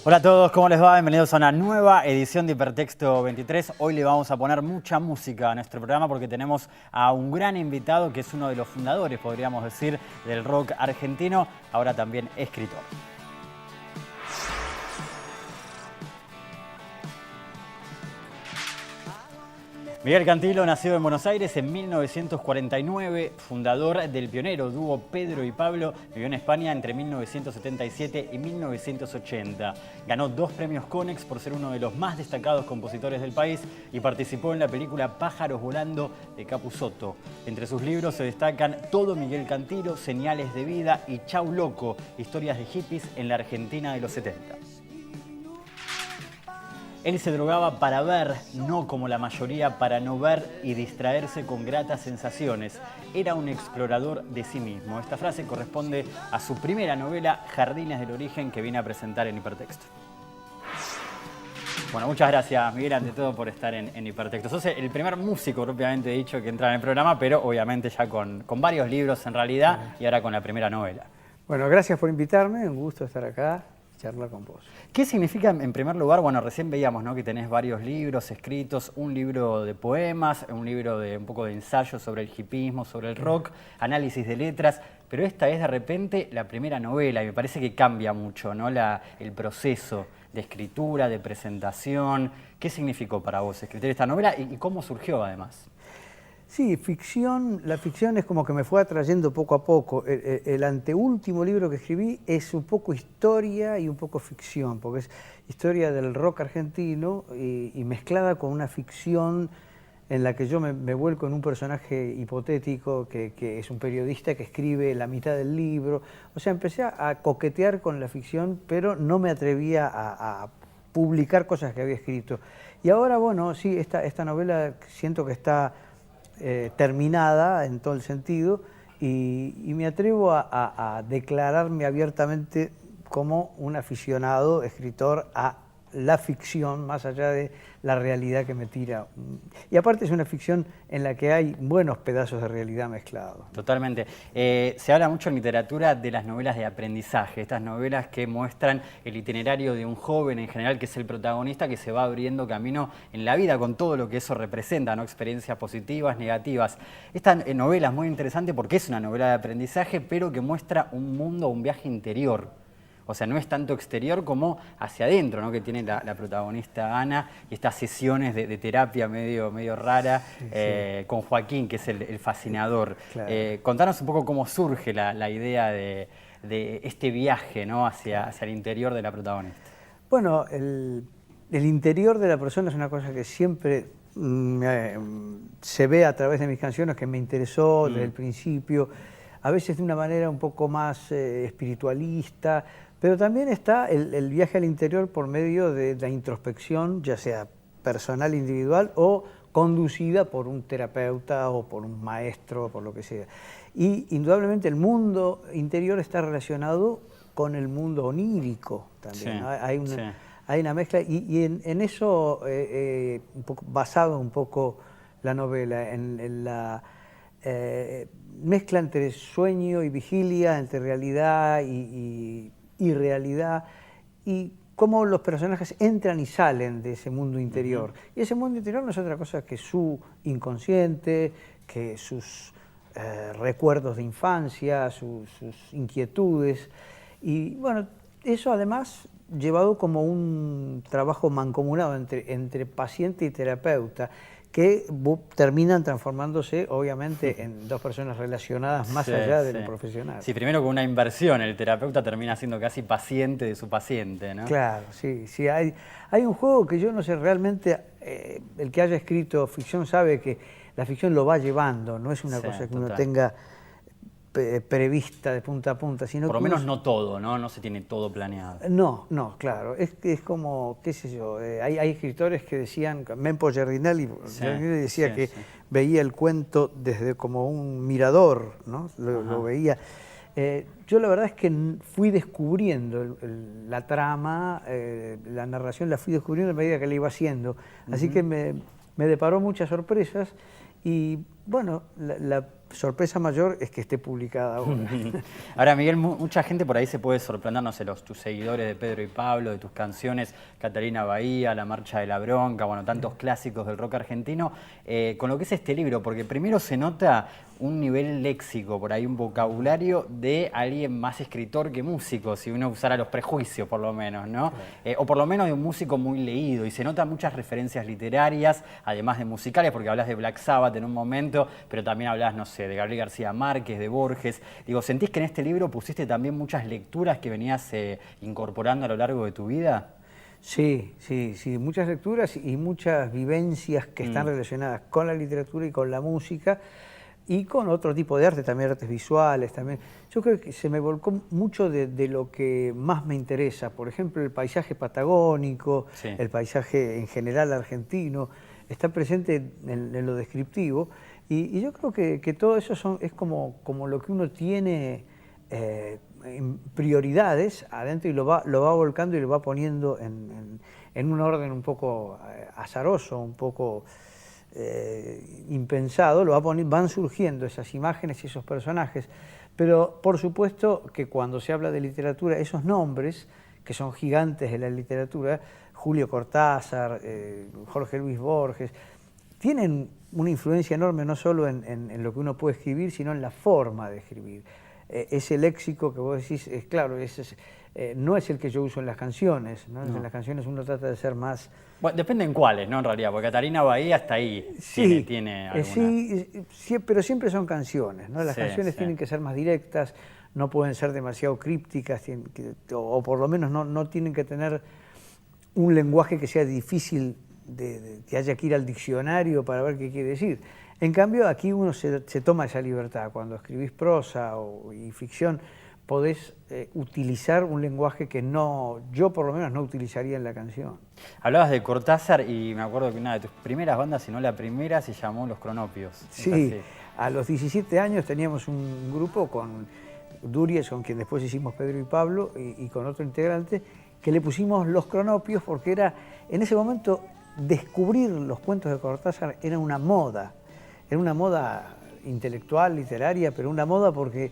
Hola a todos, ¿cómo les va? Bienvenidos a una nueva edición de Hipertexto 23. Hoy le vamos a poner mucha música a nuestro programa porque tenemos a un gran invitado que es uno de los fundadores, podríamos decir, del rock argentino, ahora también escritor. Miguel Cantilo nació en Buenos Aires en 1949, fundador del pionero dúo Pedro y Pablo, vivió en España entre 1977 y 1980. Ganó 2 premios Konex por ser uno de los más destacados compositores del país y participó en la película Pájaros Volando de Capusotto. Entre sus libros se destacan Todo Miguel Cantilo, Señales de Vida y Chau Loco, historias de hippies en la Argentina de los 70. Él se drogaba para ver, no como la mayoría para no ver y distraerse con gratas sensaciones. Era un explorador de sí mismo. Esta frase corresponde a su primera novela, Jardines del Origen, que viene a presentar en Hipertexto. Bueno, muchas gracias, Miguel, ante todo por estar en Hipertexto. Sos el primer músico, propiamente dicho, que entra en el programa, pero obviamente ya con varios libros en realidad y ahora con la primera novela. Bueno, gracias por invitarme, un gusto estar acá. Charlar con vos. ¿Qué significa, en primer lugar, bueno, recién veíamos, ¿no?, que tenés varios libros escritos, un libro de poemas, un libro de un poco de ensayo sobre el hipismo, sobre el rock, análisis de letras, pero esta es de repente la primera novela y me parece que cambia mucho, ¿no?, el proceso de escritura, de presentación. ¿Qué significó para vos escribir esta novela y cómo surgió además? Sí, la ficción es como que me fue atrayendo poco a poco. El anteúltimo libro que escribí es un poco historia y un poco ficción, porque es historia del rock argentino y mezclada con una ficción en la que yo me vuelco en un personaje hipotético que es un periodista que escribe la mitad del libro. O sea, empecé a coquetear con la ficción, pero no me atrevía a publicar cosas que había escrito. Y ahora, bueno, sí, esta novela siento que está terminada en todo el sentido y me atrevo a declararme abiertamente como un aficionado, escritor a la ficción, más allá de la realidad que me tira. Y aparte es una ficción en la que hay buenos pedazos de realidad mezclados. Totalmente. Se habla mucho en literatura de las novelas de aprendizaje, estas novelas que muestran el itinerario de un joven en general, que es el protagonista, que se va abriendo camino en la vida con todo lo que eso representa, ¿no?, experiencias positivas, negativas. Esta novela es muy interesante porque es una novela de aprendizaje, pero que muestra un mundo, un viaje interior. O sea, no es tanto exterior como hacia adentro, ¿no?, que tiene la protagonista Ana, y estas sesiones de terapia medio rara, sí. Con Joaquín, que es el fascinador. Claro. Contanos un poco cómo surge la idea de este viaje, ¿no?, hacia el interior de la protagonista. Bueno, el interior de la persona es una cosa que siempre se ve a través de mis canciones, que me interesó desde el principio, a veces de una manera un poco más espiritualista, pero también está el viaje al interior por medio de la introspección, ya sea personal, individual o conducida por un terapeuta o por un maestro, por lo que sea. Y indudablemente el mundo interior está relacionado con el mundo onírico también, ¿no? Hay una mezcla y en eso un poco, basado un poco la novela, en la mezcla entre sueño y vigilia, entre realidad y irrealidad, y cómo los personajes entran y salen de ese mundo interior. Y ese mundo interior no es otra cosa que su inconsciente, que sus recuerdos de infancia, sus inquietudes. Y bueno, eso además llevado como un trabajo mancomunado entre paciente y terapeuta, que terminan transformándose, obviamente, en dos personas relacionadas más allá de lo profesional. Sí, primero con una inversión, el terapeuta termina siendo casi paciente de su paciente, ¿no? Claro, sí. Hay un juego que yo no sé, realmente, el que haya escrito ficción sabe que la ficción lo va llevando, no es una cosa que uno tenga prevista de punta a punta, sino por lo menos no todo, ¿no? No se tiene todo planeado. No, claro. Es como, qué sé yo, hay escritores que decían, Mempo Giardinelli decía que veía el cuento desde como un mirador, ¿no? Lo veía. Yo la verdad es que fui descubriendo la trama, la narración la fui descubriendo a medida que la iba haciendo. Así que me deparó muchas sorpresas y bueno, la sorpresa mayor es que esté publicada ahora. Ahora, Miguel, mucha gente por ahí se puede sorprender, no sé, tus seguidores de Pedro y Pablo, de tus canciones, Catalina Bahía, La Marcha de la Bronca, bueno, tantos clásicos del rock argentino, con lo que es este libro, porque primero se nota un nivel léxico, por ahí un vocabulario de alguien más escritor que músico, si uno usara los prejuicios por lo menos, ¿no? O por lo menos de un músico muy leído, y se notan muchas referencias literarias, además de musicales, porque hablas de Black Sabbath en un momento, pero también hablas, no sé, de Gabriel García Márquez, de Borges. Digo, ¿sentís que en este libro pusiste también muchas lecturas que venías incorporando a lo largo de tu vida? Sí, sí, sí, muchas lecturas y muchas vivencias que están relacionadas con la literatura y con la música y con otro tipo de arte, también artes visuales. También. Yo creo que se me volcó mucho de lo que más me interesa, por ejemplo, el paisaje patagónico, Sí. el paisaje en general argentino, está presente en lo descriptivo y yo creo que todo eso es como lo que uno tiene en prioridades adentro y lo va volcando y lo va poniendo en un orden un poco azaroso, un poco impensado, van surgiendo esas imágenes y esos personajes, pero por supuesto que cuando se habla de literatura, esos nombres, que son gigantes de la literatura, Julio Cortázar, Jorge Luis Borges, tienen una influencia enorme no solo en lo que uno puede escribir, sino en la forma de escribir. Ese léxico que vos decís, claro, no es el que yo uso en las canciones, ¿no? En las canciones uno trata de ser más... Bueno, depende en cuáles, ¿no? En realidad, porque Catalina Bahía hasta ahí Sí, tiene alguna. sí, pero siempre son canciones, ¿no? Las canciones sí. tienen que ser más directas, no pueden ser demasiado crípticas, o por lo menos no tienen que tener un lenguaje que sea difícil que haya que ir al diccionario para ver qué quiere decir. En cambio, aquí uno se toma esa libertad. Cuando escribís prosa y ficción, podés utilizar un lenguaje que yo por lo menos no utilizaría en la canción. Hablabas de Cortázar y me acuerdo que una de tus primeras bandas, si no la primera, se llamó Los Cronopios. Sí, a los 17 años teníamos un grupo con Duries, con quien después hicimos Pedro y Pablo, y con otro integrante, que le pusimos Los Cronopios porque en ese momento descubrir los cuentos de Cortázar era una moda intelectual, literaria, pero una moda porque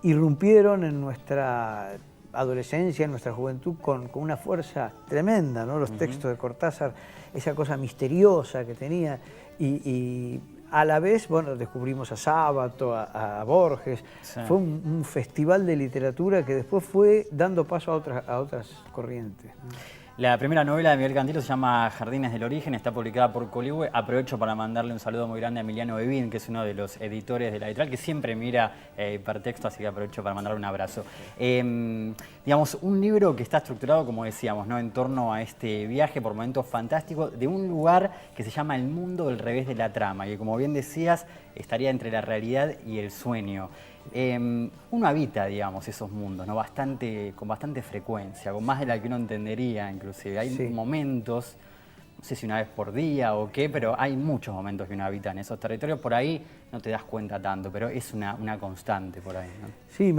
irrumpieron en nuestra adolescencia, en nuestra juventud, con una fuerza tremenda, ¿no? Los textos de Cortázar, esa cosa misteriosa que tenía, y a la vez, bueno, descubrimos a Sábato, a Borges. Sí. Fue un festival de literatura que después fue dando paso a otras corrientes, ¿no? La primera novela de Miguel Cantilo se llama Jardines del Origen, está publicada por Coligüe. Aprovecho para mandarle un saludo muy grande a Emiliano Bevín, que es uno de los editores de la editorial, que siempre mira hipertexto, así que aprovecho para mandarle un abrazo. Digamos, un libro que está estructurado, como decíamos, ¿no? En torno a este viaje por momentos fantásticos de un lugar que se llama el mundo del revés de la trama, y que, como bien decías, estaría entre la realidad y el sueño. Uno habita, digamos, esos mundos, ¿no? Con bastante frecuencia, con más de la que uno entendería, inclusive. Hay momentos, no sé si una vez por día o qué, pero hay muchos momentos que uno habita en esos territorios. Por ahí no te das cuenta tanto, pero es una constante por ahí, ¿no? Sí,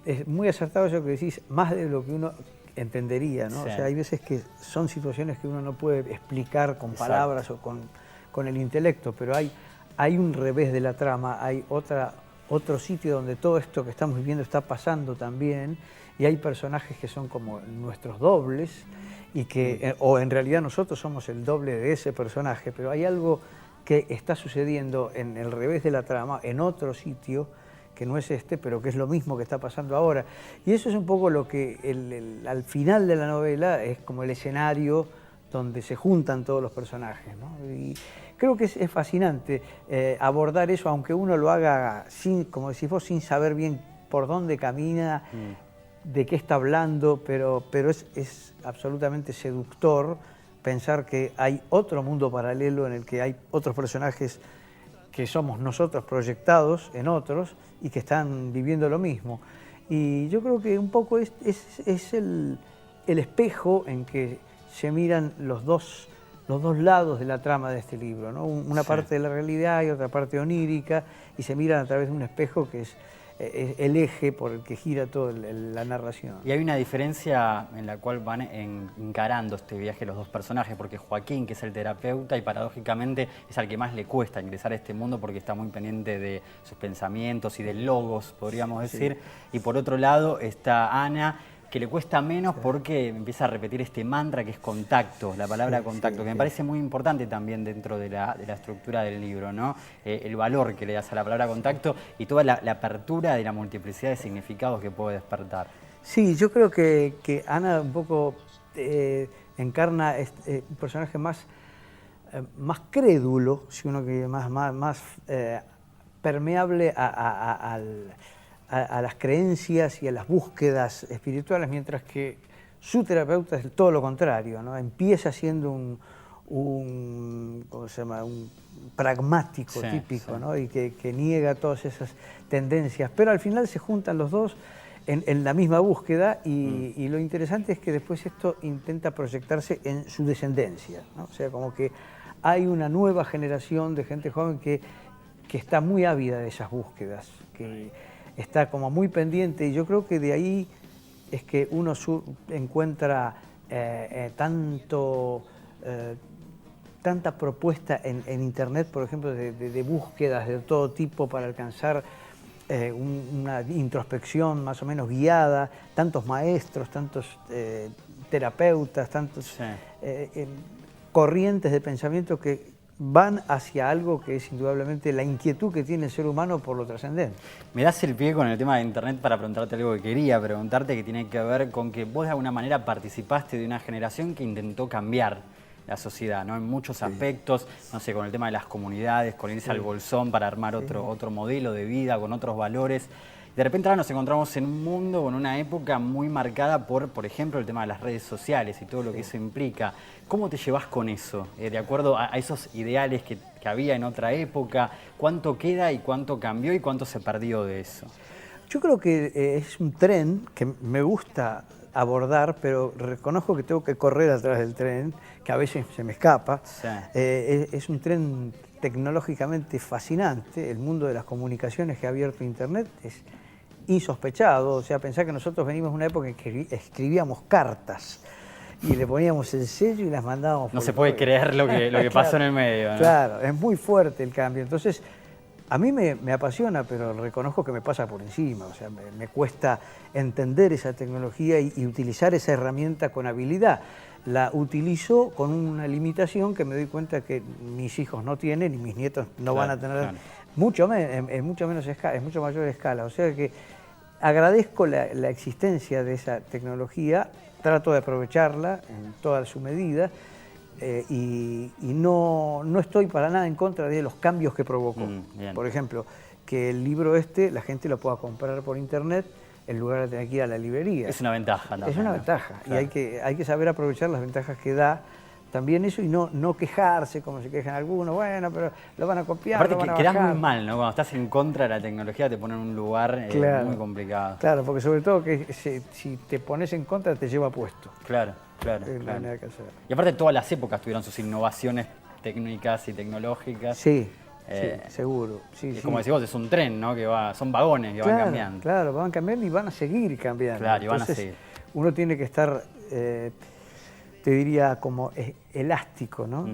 es muy acertado eso que decís, más de lo que uno entendería, ¿no? Sí. O sea, hay veces que son situaciones que uno no puede explicar con palabras o con el intelecto, pero hay un revés de la trama, hay otro sitio donde todo esto que estamos viviendo está pasando también, y hay personajes que son como nuestros dobles, y que, o en realidad nosotros somos el doble de ese personaje, pero hay algo que está sucediendo en el revés de la trama, en otro sitio, que no es este, pero que es lo mismo que está pasando ahora. Y eso es un poco lo que al final de la novela es como el escenario donde se juntan todos los personajes, ¿no? Y creo que es fascinante abordar eso, aunque uno lo haga como decís vos, sin saber bien por dónde camina, de qué está hablando, pero es absolutamente seductor pensar que hay otro mundo paralelo en el que hay otros personajes que somos nosotros proyectados en otros y que están viviendo lo mismo. Y yo creo que un poco es el espejo en que se miran los dos lados de la trama de este libro, ¿no? Una parte de la realidad y otra parte onírica, y se miran a través de un espejo que el eje por el que gira toda la narración. Y hay una diferencia en la cual van encarando este viaje los dos personajes, porque Joaquín, que es el terapeuta, y paradójicamente es al que más le cuesta ingresar a este mundo porque está muy pendiente de sus pensamientos y de logos, podríamos decir. Y por otro lado está Ana, que le cuesta menos porque empieza a repetir este mantra que es contacto, la palabra contacto, que me parece muy importante también dentro de la estructura del libro, ¿no? El valor que le das a la palabra contacto y toda la apertura de la multiplicidad de significados que puede despertar. Sí, yo creo que Ana un poco encarna un personaje más crédulo, si uno quiere, más permeable a las creencias y a las búsquedas espirituales, mientras que su terapeuta es todo lo contrario, ¿no? Empieza siendo ¿cómo se llama? Un pragmático típico, ¿no? Y que niega todas esas tendencias, pero al final se juntan los dos en la misma búsqueda y lo interesante es que después esto intenta proyectarse en su descendencia, ¿no? O sea, como que hay una nueva generación de gente joven que está muy ávida de esas búsquedas, que está como muy pendiente, y yo creo que de ahí es que uno encuentra tanta propuesta en Internet, por ejemplo, de búsquedas de todo tipo para alcanzar una introspección más o menos guiada, tantos maestros, tantos terapeutas, tantos corrientes de pensamiento que van hacia algo que es indudablemente la inquietud que tiene el ser humano por lo trascendente. Me das el pie con el tema de Internet para preguntarte algo que quería preguntarte, que tiene que ver con que vos de alguna manera participaste de una generación que intentó cambiar la sociedad, ¿no? En muchos aspectos, no sé, con el tema de las comunidades, con irse al bolsón para armar otro modelo de vida, con otros valores. De repente ahora nos encontramos en un mundo o en una época muy marcada por ejemplo, el tema de las redes sociales y todo lo que eso implica. ¿Cómo te llevas con eso? De acuerdo a esos ideales que había en otra época, ¿cuánto queda y cuánto cambió y cuánto se perdió de eso? Yo creo que es un tren que me gusta abordar, pero reconozco que tengo que correr atrás del tren, que a veces se me escapa. Sí. Es un tren tecnológicamente fascinante. El mundo de las comunicaciones que ha abierto Internet es insospechado. O sea, pensar que nosotros venimos de una época en que escribíamos cartas y le poníamos el sello y las mandábamos. No se puede creer lo que claro, pasó en el medio, ¿no? Claro, es muy fuerte el cambio. Entonces, a mí me apasiona, pero reconozco que me pasa por encima. O sea, me cuesta entender esa tecnología y utilizar esa herramienta con habilidad. La utilizo con una limitación que me doy cuenta que mis hijos no tienen y mis nietos no van a tener, en mucho mayor escala. O sea que agradezco la existencia de esa tecnología, trato de aprovecharla en toda su medida y no estoy para nada en contra de los cambios que provocó. Por ejemplo, que el libro la gente lo pueda comprar por internet en lugar de tener que ir a la librería. Es una ventaja también. Es una ventaja, claro. Y hay que saber aprovechar las ventajas que da también eso y no quejarse como se quejan algunos, bueno, pero lo van a copiar, aparte lo van a quedás bajar. muy mal, ¿no? Cuando estás en contra de la tecnología te ponen en un lugar muy complicado. Claro, porque sobre todo que si te pones en contra te lleva puesto. Claro. Nada que hacer. Y aparte todas las épocas tuvieron sus innovaciones técnicas y tecnológicas. Sí, seguro. Sí, como decís vos, es un tren, ¿no? son vagones que van cambiando. Claro, van cambiando y van a seguir cambiando. Claro, y van Entonces, a seguir. Uno tiene que estar, te diría, como elástico, ¿no?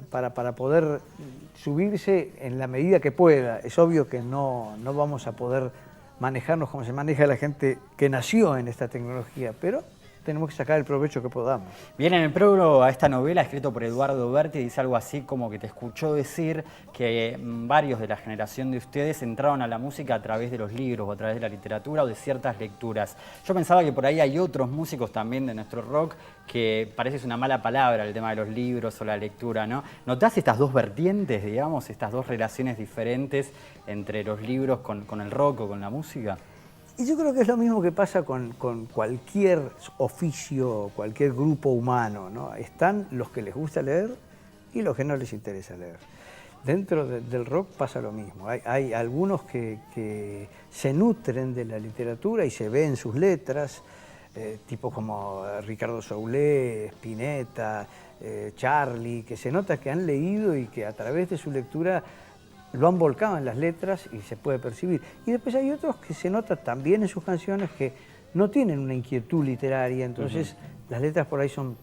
Para poder subirse en la medida que pueda. Es obvio que no vamos a poder manejarnos como se maneja la gente que nació en esta tecnología, pero tenemos que sacar el provecho que podamos. Bien, en el prólogo a esta novela, escrito por Eduardo Berti, dice algo así como que te escuchó decir que varios de la generación de ustedes entraron a la música a través de los libros o a través de la literatura o de ciertas lecturas. Yo pensaba que por ahí hay otros músicos también de nuestro rock que parece es una mala palabra el tema de los libros o la lectura, ¿no? ¿Notás estas dos vertientes, digamos, estas dos relaciones diferentes entre los libros con el rock o con la música? Y yo creo que es lo mismo que pasa con cualquier oficio, cualquier grupo humano, ¿no? Están los que les gusta leer y los que no les interesa leer. Dentro del rock pasa lo mismo. Hay algunos que se nutren de la literatura y se ven sus letras, tipos como Ricardo Soule, Spinetta, Charlie, que se nota que han leído y que a través de su lectura lo han volcado en las letras y se puede percibir. Y después hay otros que se nota también en sus canciones que no tienen una inquietud literaria, entonces las letras por ahí son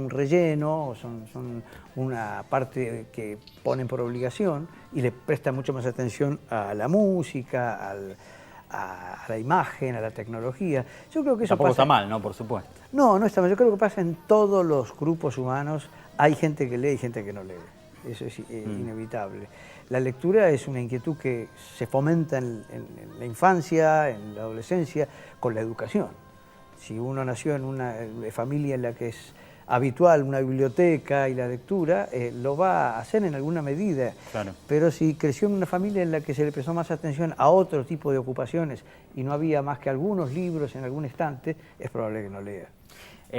relleno, o son una parte que ponen por obligación y le prestan mucho más atención a la música, a la imagen, a la tecnología. Yo creo que eso Tampoco pasa... está mal, ¿no? Por supuesto. No, no está mal. Yo creo que pasa en todos los grupos humanos. Hay gente que lee y gente que no lee. Eso es inevitable. La lectura es una inquietud que se fomenta en la infancia, en la adolescencia, con la educación. Si uno nació en una familia en la que es habitual una biblioteca y la lectura, lo va a hacer en alguna medida. Claro. Pero si creció en una familia en la que se le prestó más atención a otro tipo de ocupaciones y no había más que algunos libros en algún estante, es probable que no lea.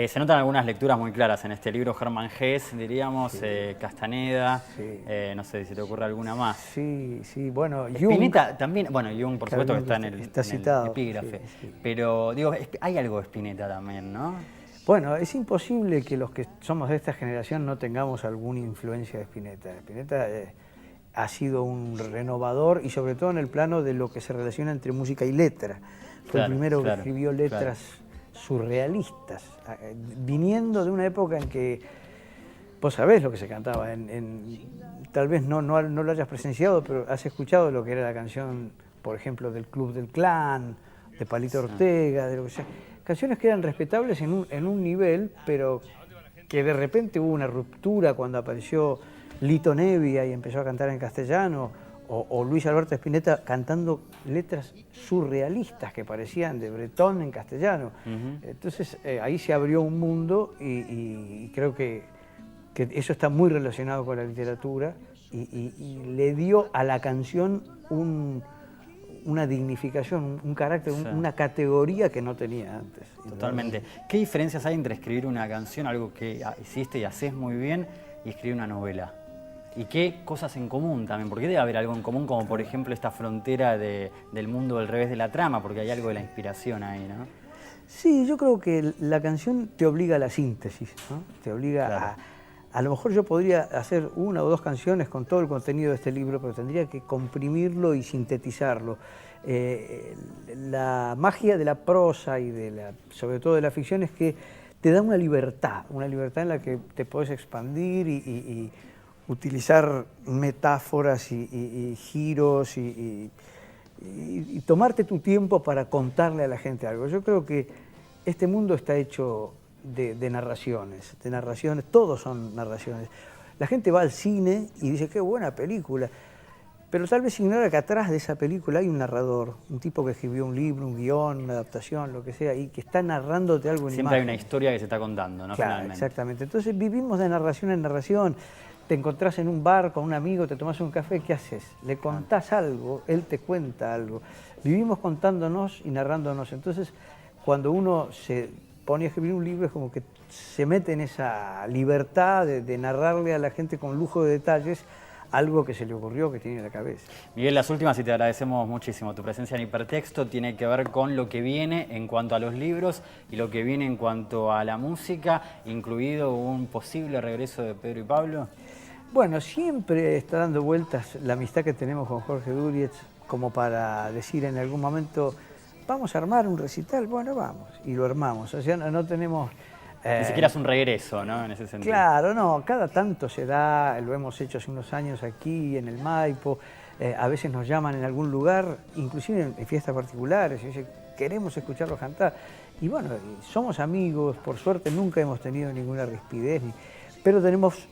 Se notan algunas lecturas muy claras en este libro, Hermann Hesse, diríamos, sí. Castaneda, sí. No sé si te ocurre alguna más. Sí, sí, bueno, Spinetta Jung, también, bueno, Jung por supuesto que está en está citado, el epígrafe, sí, sí. Pero digo, hay algo de Spinetta también, ¿no? Bueno, es imposible que los que somos de esta generación no tengamos alguna influencia de Spinetta. Spinetta ha sido un renovador y sobre todo en el plano de lo que se relaciona entre música y letra. Fue el primero que escribió letras surrealistas, viniendo de una época en que vos sabés lo que se cantaba, tal vez no lo hayas presenciado, pero has escuchado lo que era la canción, por ejemplo, del Club del Clan, de Palito Ortega, de lo que sea. Canciones que eran respetables en un nivel, pero que de repente hubo una ruptura cuando apareció Lito Nevia y empezó a cantar en castellano, o Luis Alberto Spinetta cantando letras surrealistas que parecían de Bretón en castellano. Entonces ahí se abrió un mundo y creo que eso está muy relacionado con la literatura y le dio a la canción una dignificación, un carácter, una categoría que no tenía antes. Totalmente. ¿Qué diferencias hay entre escribir una canción, algo que hiciste y haces muy bien, y escribir una novela? ¿Y qué cosas en común también? Porque debe haber algo en común, como por ejemplo esta frontera del mundo del revés de la trama, porque hay algo de la inspiración ahí, ¿no? Sí, yo creo que la canción te obliga a la síntesis, ¿no? Te obliga a lo mejor yo podría hacer 1 o 2 canciones con todo el contenido de este libro, pero tendría que comprimirlo y sintetizarlo. La magia de la prosa y sobre todo de la ficción es que te da una libertad en la que te podés expandir y utilizar metáforas y giros y tomarte tu tiempo para contarle a la gente algo. Yo creo que este mundo está hecho de narraciones, todos son narraciones. La gente va al cine y dice, qué buena película, pero tal vez ignora que atrás de esa película hay un narrador, un tipo que escribió un libro, un guión, una adaptación, lo que sea, y que está narrándote algo en imagen. Siempre hay una historia que se está contando, ¿no? Claro, Finalmente. Exactamente. Entonces vivimos de narración en narración. Te encontrás en un bar con un amigo, te tomás un café, ¿qué haces? Le contás algo, él te cuenta algo. Vivimos contándonos y narrándonos. Entonces, cuando uno se pone a escribir un libro, es como que se mete en esa libertad de narrarle a la gente con lujo de detalles algo que se le ocurrió, que tiene en la cabeza. Miguel, las últimas, y te agradecemos muchísimo. Tu presencia en Hipertexto tiene que ver con lo que viene en cuanto a los libros y lo que viene en cuanto a la música, incluido un posible regreso de Pedro y Pablo. Bueno, siempre está dando vueltas la amistad que tenemos con Jorge Durietz, como para decir en algún momento, vamos a armar un recital, bueno, vamos, y lo armamos. O sea, no tenemos... Ni siquiera es un regreso, ¿no? En ese sentido. Claro, no, cada tanto se da, lo hemos hecho hace unos años aquí, en el Maipo, a veces nos llaman en algún lugar, inclusive en fiestas particulares, y dicen, queremos escucharlos cantar. Y bueno, somos amigos, por suerte nunca hemos tenido ninguna rispidez, pero tenemos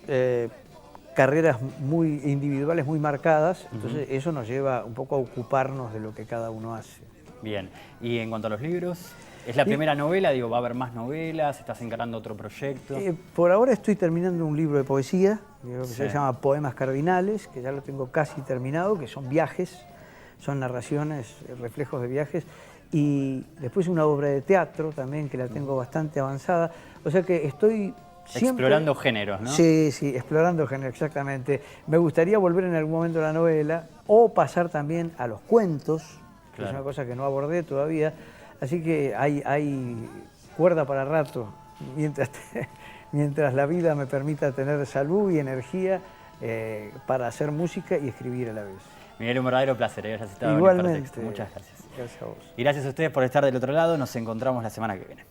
carreras muy individuales, muy marcadas, entonces eso nos lleva un poco a ocuparnos de lo que cada uno hace. Bien, y en cuanto a los libros, ¿es la primera novela? Digo, ¿va a haber más novelas? ¿Estás encarando otro proyecto? Por ahora estoy terminando un libro de poesía, que se llama Poemas Cardinales, que ya lo tengo casi terminado, que son viajes, son narraciones, reflejos de viajes, y después una obra de teatro también, que la tengo bastante avanzada, o sea que estoy... siempre explorando géneros, ¿no? Sí, sí, explorando géneros, exactamente. Me gustaría volver en algún momento a la novela o pasar también a los cuentos, que es una cosa que no abordé todavía. Así que hay cuerda para rato, mientras la vida me permita tener salud y energía para hacer música y escribir a la vez. Miguel, un verdadero placer, hayas estado en Igualmente. Hipertexto. Muchas gracias. Gracias a vos. Y gracias a ustedes por estar del otro lado. Nos encontramos la semana que viene.